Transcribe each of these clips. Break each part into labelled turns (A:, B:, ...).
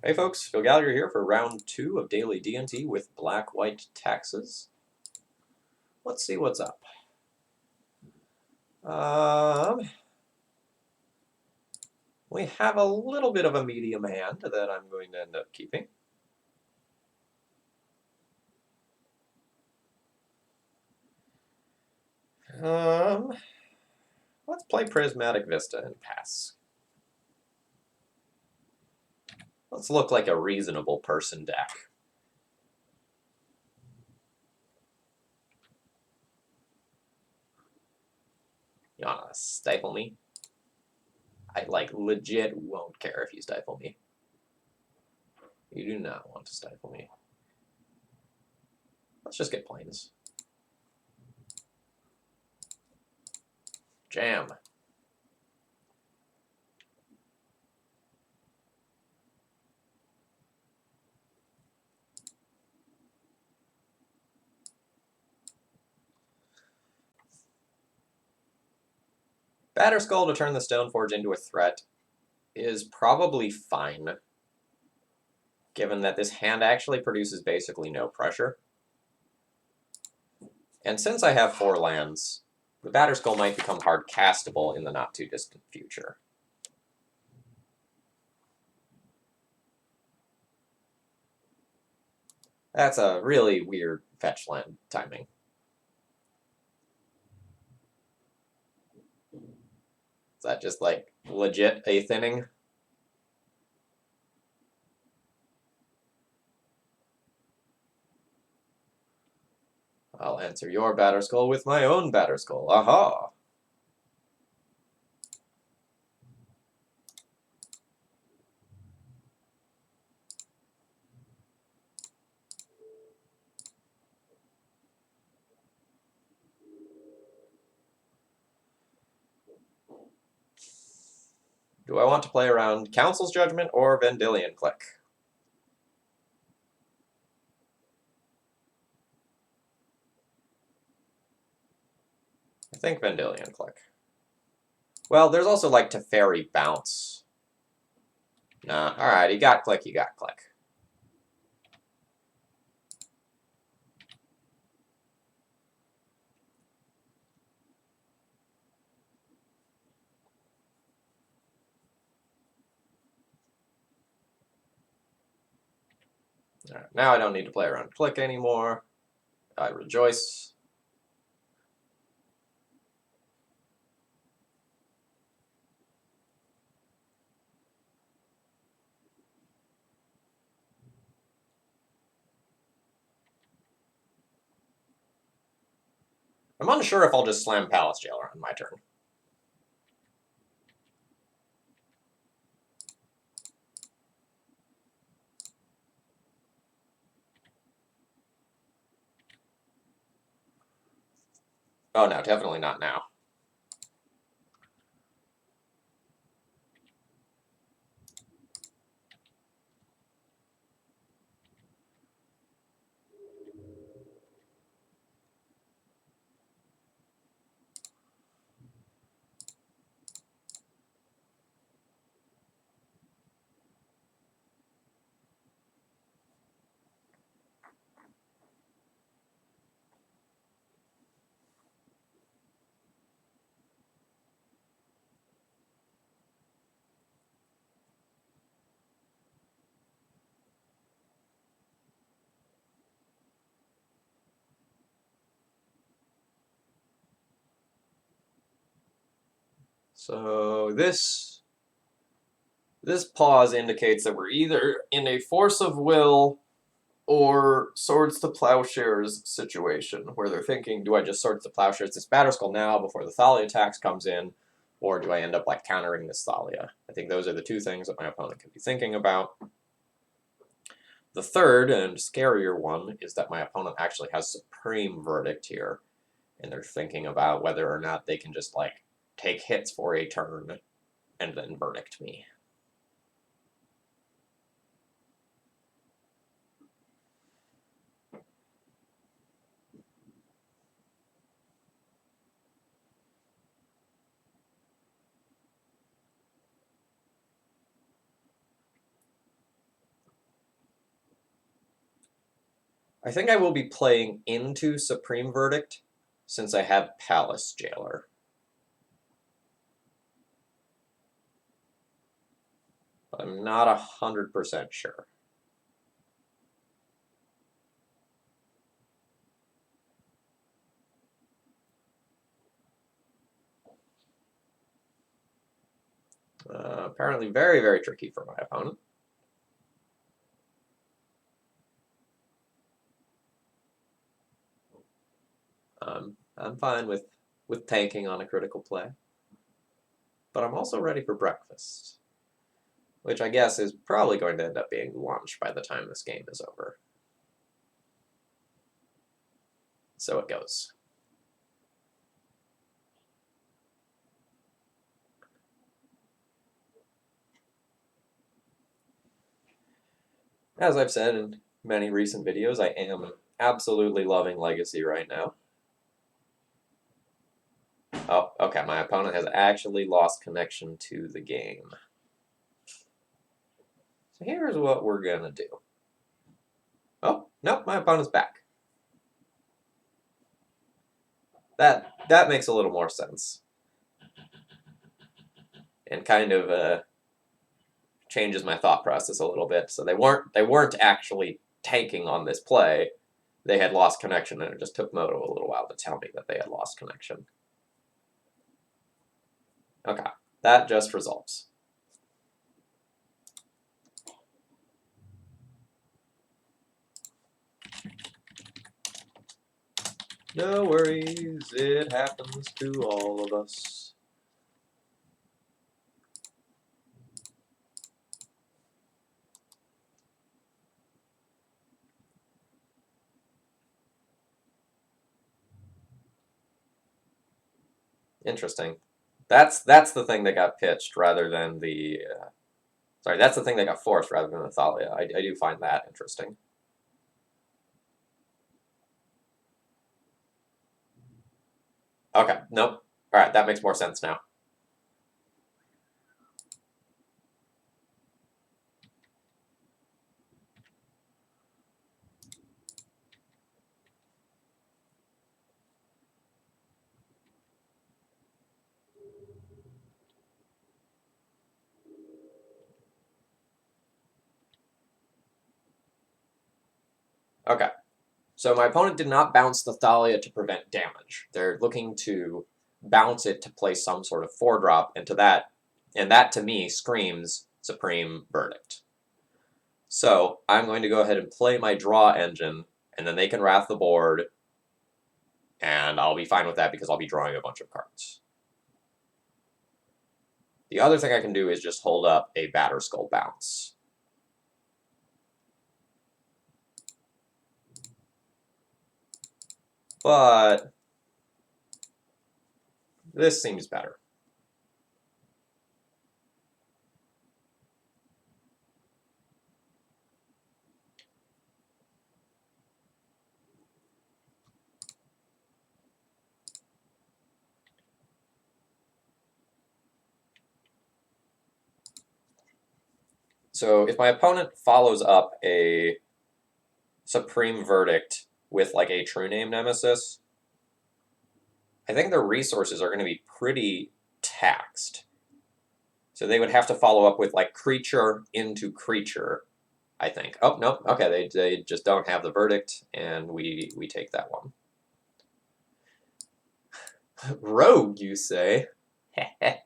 A: Hey folks, Phil Gallagher here for round 2 of Daily D&T with black-white taxes. Let's see what's up. We have a little bit of a medium hand that I'm going to end up keeping. Let's play Prismatic Vista and pass. Let's look like a reasonable person deck. You wanna stifle me? I legit won't care if you stifle me. You do not want to stifle me. Let's just get planes. Jam. Batterskull to turn the Stoneforge into a threat is probably fine, given that this hand actually produces basically no pressure. And since I have 4 lands, the Batterskull might become hard castable in the not-too-distant future. That's a really weird fetch land timing. Is that just, legit a thinning? I'll answer your Batterskull with my own Batterskull. Aha! Do I want to play around Council's Judgment or Vendilion Click? I think Vendilion Click. Well, there's also Teferi Bounce. Nah, alright, you got Click, you got Click. All right, now I don't need to play around Click anymore. I rejoice. I'm unsure if I'll just slam Palace Jailer on my turn. Oh no, definitely not now. So this pause indicates that we're either in a force of will or swords to plowshares situation, where they're thinking, do I just swords to plowshares this Batterskull now before the Thalia tax comes in, or do I end up countering this Thalia? I think those are the two things that my opponent could be thinking about. The third and scarier one is that my opponent actually has Supreme Verdict here, and they're thinking about whether or not they can just take hits for a turn and then verdict me. I think I will be playing into Supreme Verdict since I have Palace Jailer. But I'm not 100% sure. Apparently very, very tricky for my opponent. I'm fine with tanking on a critical play. But I'm also ready for breakfast, which I guess is probably going to end up being lunch by the time this game is over. So it goes. As I've said in many recent videos, I am absolutely loving Legacy right now. Oh, okay, my opponent has actually lost connection to the game. So here's what we're gonna do. Oh, nope, my opponent's back. That makes a little more sense. And kind of changes my thought process a little bit. So they weren't actually tanking on this play. They had lost connection, and it just took Moto a little while to tell me that they had lost connection. Okay, that just resolves. No worries, it happens to all of us. Interesting. That's the thing that got pitched rather than the... sorry, that's the thing that got forced rather than the Thalia. I do find that interesting. Okay, nope. Alright, that makes more sense now. Okay. So my opponent did not bounce the Thalia to prevent damage. They're looking to bounce it to play some sort of 4-drop into that, and that to me screams Supreme Verdict. So I'm going to go ahead and play my draw engine, and then they can wrath the board, and I'll be fine with that because I'll be drawing a bunch of cards. The other thing I can do is just hold up a Batterskull bounce. But this seems better. So if my opponent follows up a Supreme Verdict with like a True Name Nemesis, I think their resources are going to be pretty taxed. So they would have to follow up with like creature into creature, I think. Oh, no, okay, they just don't have the Verdict, and we take that one. Rogue, you say? That's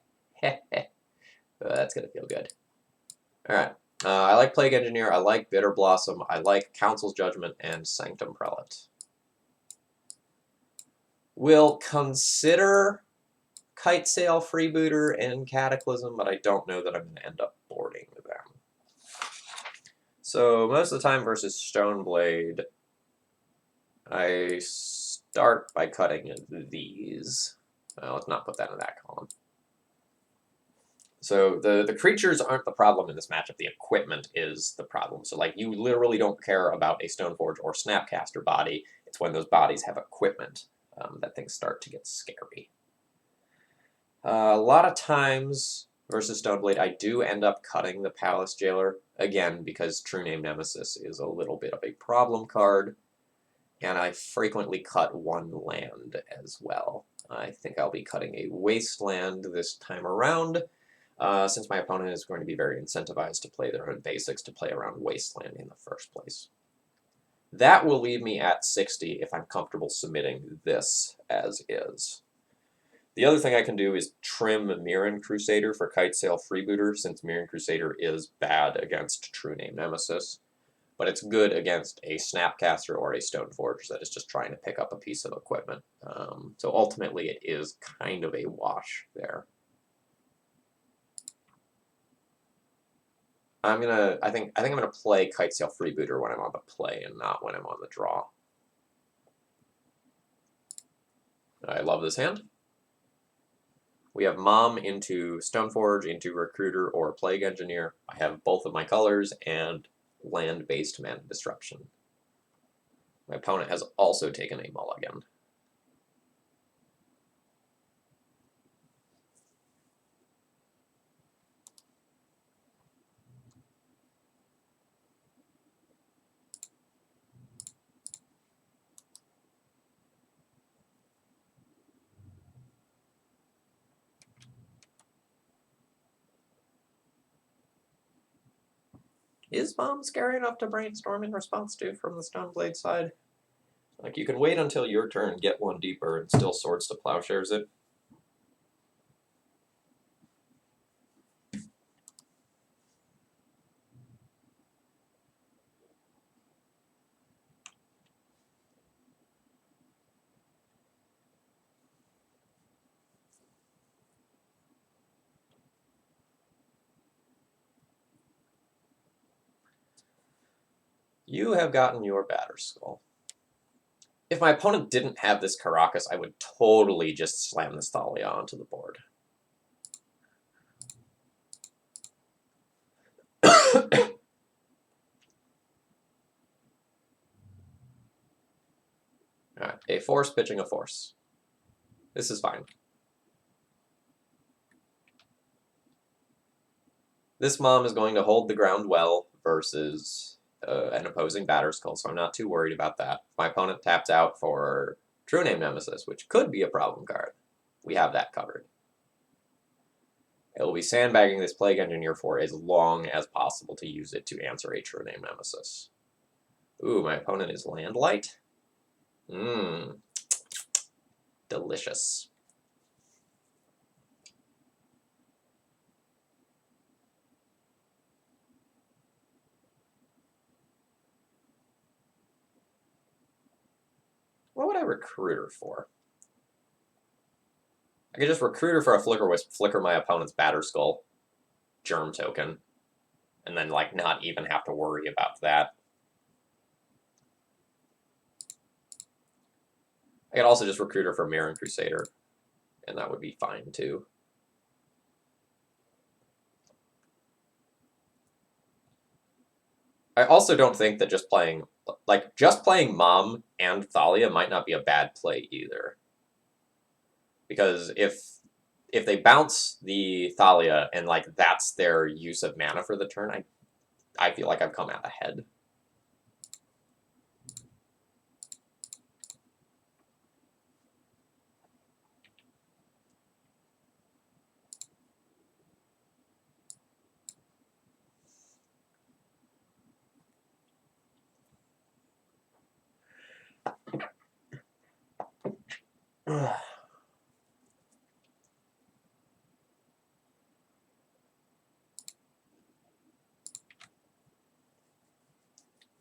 A: going to feel good. Alright. I like Plague Engineer, I like Bitter Blossom, I like Council's Judgment, and Sanctum Prelate. We'll consider Kite Sail, Freebooter, and Cataclysm, but I don't know that I'm going to end up boarding them. So most of the time versus Stoneblade, I start by cutting these. Let's not put that in that column. So the creatures aren't the problem in this matchup, the equipment is the problem. So like you literally don't care about a Stoneforge or Snapcaster body, it's when those bodies have equipment that things start to get scary. A lot of times versus Stoneblade, I do end up cutting the Palace Jailer, again, because True Name Nemesis is a little bit of a problem card. And I frequently cut one land as well. I think I'll be cutting a wasteland this time around, since my opponent is going to be very incentivized to play their own basics to play around wasteland in the first place. That will leave me at 60 if I'm comfortable submitting this as is. The other thing I can do is trim Mirren Crusader for Kitesail Freebooter, since Mirren Crusader is bad against True Name Nemesis, but it's good against a Snapcaster or a Stoneforge that is just trying to pick up a piece of equipment. So ultimately it is kind of a wash there. I think I'm gonna play Kitesail Freebooter when I'm on the play and not when I'm on the draw. I love this hand. We have Mom into Stoneforge, into Recruiter, or Plague Engineer. I have both of my colors and land-based Mana Disruption. My opponent has also taken a mulligan. Is Mom scary enough to brainstorm in response to from the Stoneblade side? Like, you can wait until your turn, get one deeper, and still Swords to Plowshares it. You have gotten your Batterskull. If my opponent didn't have this Caracas, I would totally just slam this Thalia onto the board. Alright, a force pitching a force. This is fine. This Mom is going to hold the ground well versus an opposing Batterskull, so I'm not too worried about that. My opponent taps out for True Name Nemesis, which could be a problem card. We have that covered. It will be sandbagging this Plague Engineer for as long as possible to use it to answer a True Name Nemesis. Ooh, my opponent is Landlight. Delicious. What would I recruit her for? I could just recruit her for a Flicker Wisp, flicker my opponent's Batterskull Germ token, and then, like, not even have to worry about that. I could also just recruit her for Mirren Crusader, and that would be fine, too. I also don't think that just playing Mom and Thalia might not be a bad play either. Because if they bounce the Thalia and, like, that's their use of mana for the turn, I feel like I've come out ahead.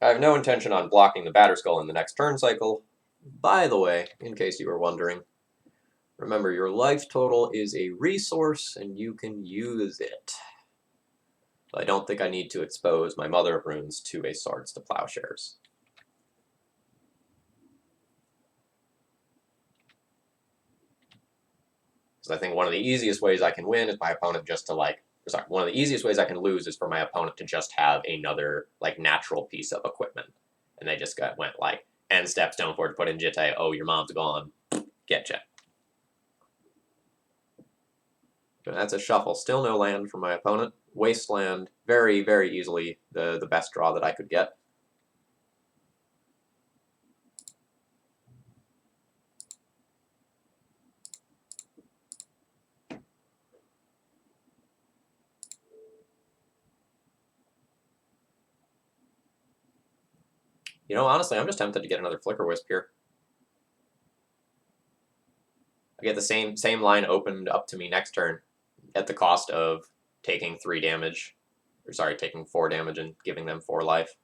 A: I have no intention on blocking the Batterskull in the next turn cycle. By the way, in case you were wondering, remember your life total is a resource and you can use it. I don't think I need to expose my Mother of Runes to a Swords to Plowshares. Because I think one of the easiest ways I can win is my opponent just to, like, sorry, one of the easiest ways I can lose is for my opponent to just have another, like, natural piece of equipment. And they just went, like, end step, Stoneforge, put in Jitte, oh, your mom's gone, getcha. But that's a shuffle. Still no land from my opponent. Wasteland, very, very easily the best draw that I could get. You know, honestly, I'm just tempted to get another Flicker Wisp here. I get the same line opened up to me next turn at the cost of taking 3 damage. Or sorry, taking 4 damage and giving them 4 life.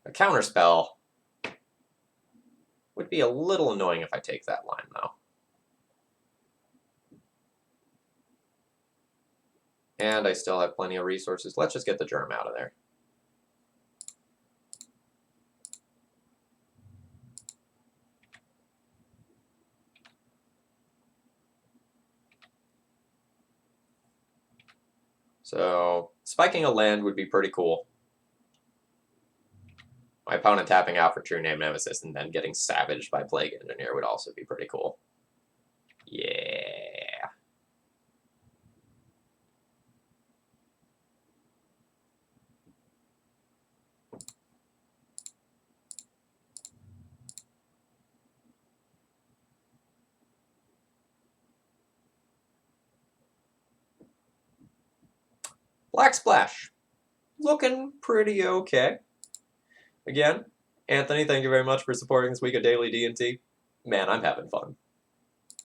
A: A counterspell would be a little annoying if I take that line, though. And I still have plenty of resources. Let's just get the germ out of there. So, spiking a land would be pretty cool. My opponent tapping out for True Name Nemesis and then getting savaged by Plague Engineer would also be pretty cool. Yeah. Black Splash. Looking pretty okay. Again, Anthony, thank you very much for supporting this week of Daily D&T. Man, I'm having fun.